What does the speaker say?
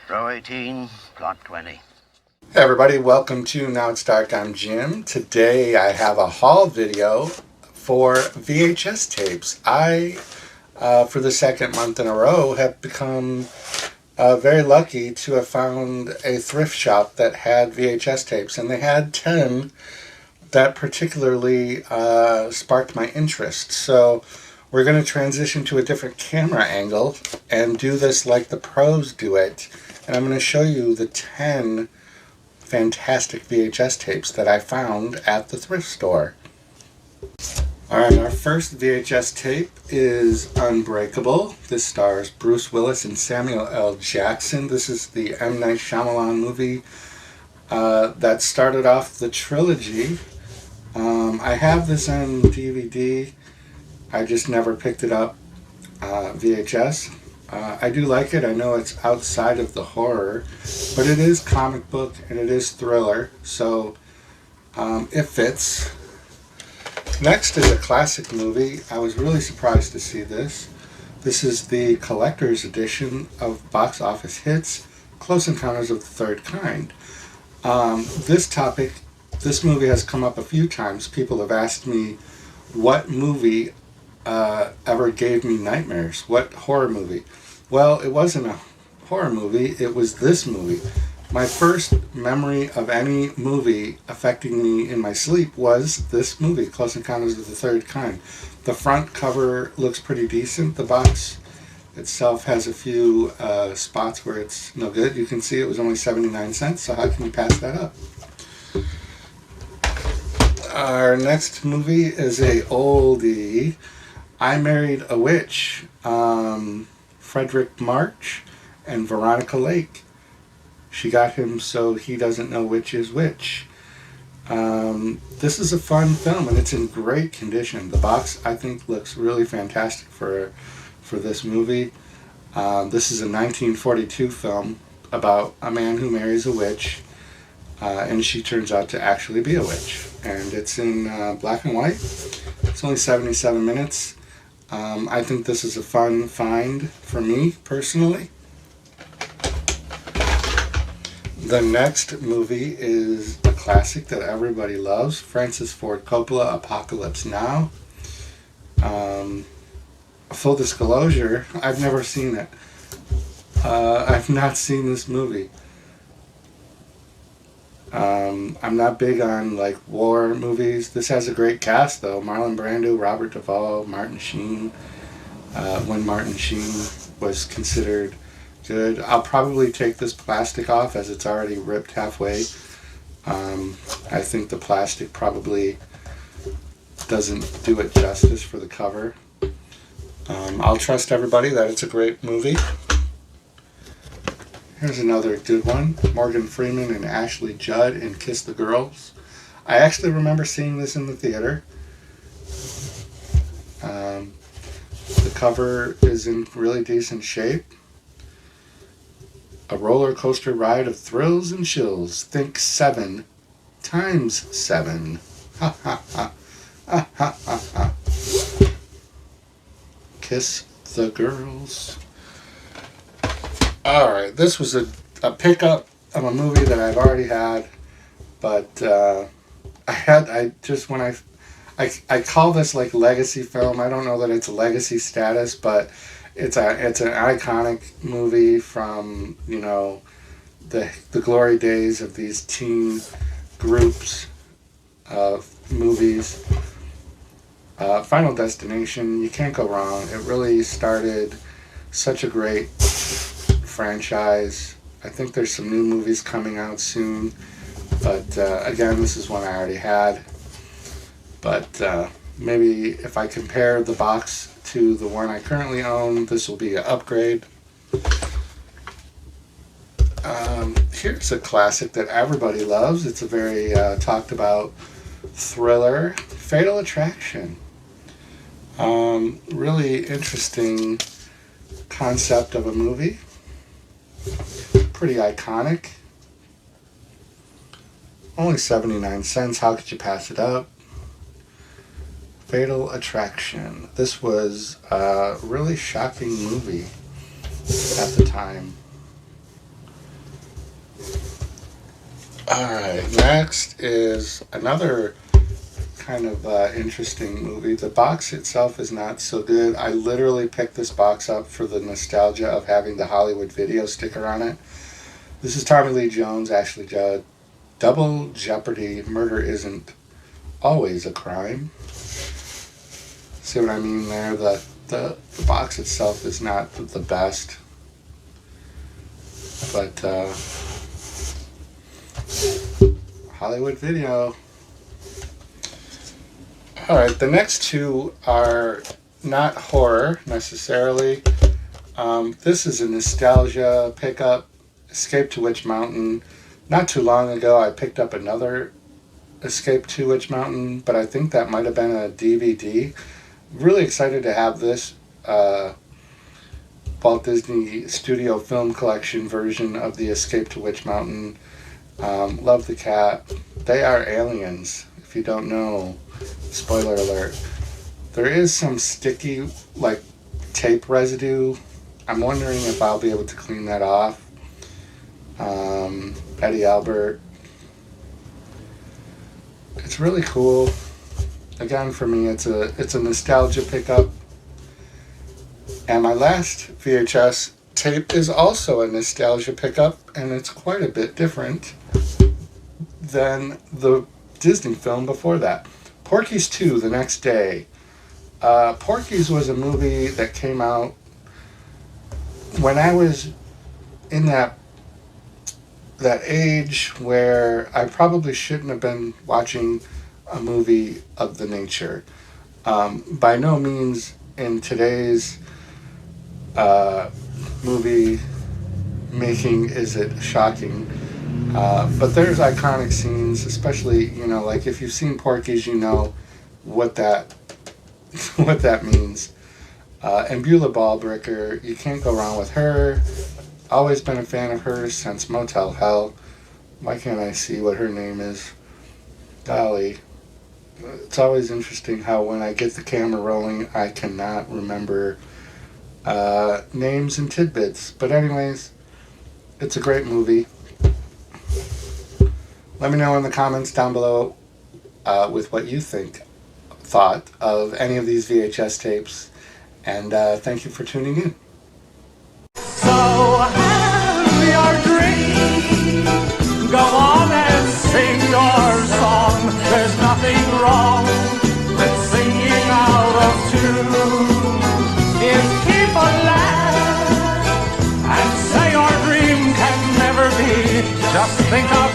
Row 18, plot 20. Hey everybody, welcome to Now It's Dark. I'm Jim. Today I have a haul video for VHS tapes. I, for the second month in a row, have become very lucky to have found a thrift shop that had VHS tapes, and they had 10 that particularly sparked my interest. So we're going to transition to a different camera angle and do this like the pros do it. And I'm going to show you the 10 fantastic VHS tapes that I found at the thrift store. Alright, our first VHS tape is Unbreakable. This stars Bruce Willis and Samuel L. Jackson. This is the M. Night Shyamalan movie that started off the trilogy. I have this on DVD. I just never picked it up VHS. I do like it. I know it's outside of the horror, but it is comic book and it is thriller, so it fits. Next is a classic movie. I was really surprised to see this. This is the collector's edition of Box Office Hits, Close Encounters of the Third Kind. This movie has come up a few times. People have asked me what movie ever gave me nightmares. What horror movie? Well, it wasn't a horror movie. It was this movie. My first memory of any movie affecting me in my sleep was this movie, Close Encounters of the Third Kind. The front cover looks pretty decent. The box itself has a few spots where it's no good. You can see it was only 79 cents, so how can you pass that up? Our next movie is a oldie, I Married a Witch. Frederick March and Veronica Lake. She got him so he doesn't know which is which. This is a fun film and it's in great condition. The box, I think, looks really fantastic for this movie. This is a 1942 film about a man who marries a witch, and she turns out to actually be a witch. And it's in black and white. It's only 77 minutes. I think this is a fun find for me, personally. The next movie is a classic that everybody loves, Francis Ford Coppola, Apocalypse Now. Full disclosure, I've never seen it. I've not seen this movie. I'm not big on like war movies. This has a great cast though. Marlon Brando, Robert Duvall, Martin Sheen. When Martin Sheen was considered good. I'll probably take this plastic off as it's already ripped halfway. I think the plastic probably doesn't do it justice for the cover. I'll trust everybody that it's a great movie. Here's another good one. Morgan Freeman and Ashley Judd in Kiss the Girls. I actually remember seeing this in the theater. The cover is in really decent shape. A roller coaster ride of thrills and chills. Think 7 times 7. Ha ha ha. Ha ha ha ha. Kiss the Girls. Alright, this was a pickup of a movie that I've already had, but I call this like legacy film. I don't know that it's a legacy status, but it's an iconic movie from, you know, the glory days of these teen groups of movies. Final Destination, you can't go wrong. It really started such a great franchise. I think there's some new movies coming out soon, but again, this is one I already had. But maybe if I compare the box to the one I currently own, this will be an upgrade. Here's a classic that everybody loves. It's a very talked about thriller, Fatal Attraction. Really interesting concept of a movie. Pretty iconic. Only 79 cents. How could you pass it up? Fatal Attraction. This was a really shocking movie at the time. Alright, next is another kind of interesting movie. The box itself is not so good. I literally picked this box up for the nostalgia of having the Hollywood video sticker on it. This is Tommy Lee Jones, Ashley Judd. Double Jeopardy, Murder Isn't Always a Crime. See what I mean there? The box itself is not the best. But Hollywood video. Alright, the next two are not horror necessarily. This is a nostalgia pickup. Escape to Witch Mountain. Not too long ago I picked up another Escape to Witch Mountain, but I think that might have been a DVD. Really excited to have this Walt Disney Studio Film Collection version of the Escape to Witch Mountain. Love the cat. They are aliens, if you don't know. Spoiler alert. There is some sticky, like, tape residue. I'm wondering if I'll be able to clean that off. Eddie Albert. It's really cool. Again, for me, it's a nostalgia pickup. And my last VHS tape is also a nostalgia pickup, and it's quite a bit different than the Disney film before that. Porky's 2, The Next Day. Porky's was a movie that came out when I was in that age where I probably shouldn't have been watching a movie of the nature. By no means in today's movie making is it shocking. But there's iconic scenes, especially, like if you've seen Porky's, you know what that what that means. And Beulah Ballbricker, you can't go wrong with her. Always been a fan of hers since Motel Hell. Why can't I see what her name is? Golly. It's always interesting how when I get the camera rolling, I cannot remember names and tidbits. But anyways, it's a great movie. Let me know in the comments down below with what you thought of any of these VHS tapes. And thank you for tuning in. So have your dream. Go on and sing your song. There's nothing wrong with singing out of tune. If people laugh and say your dream can never be, just think of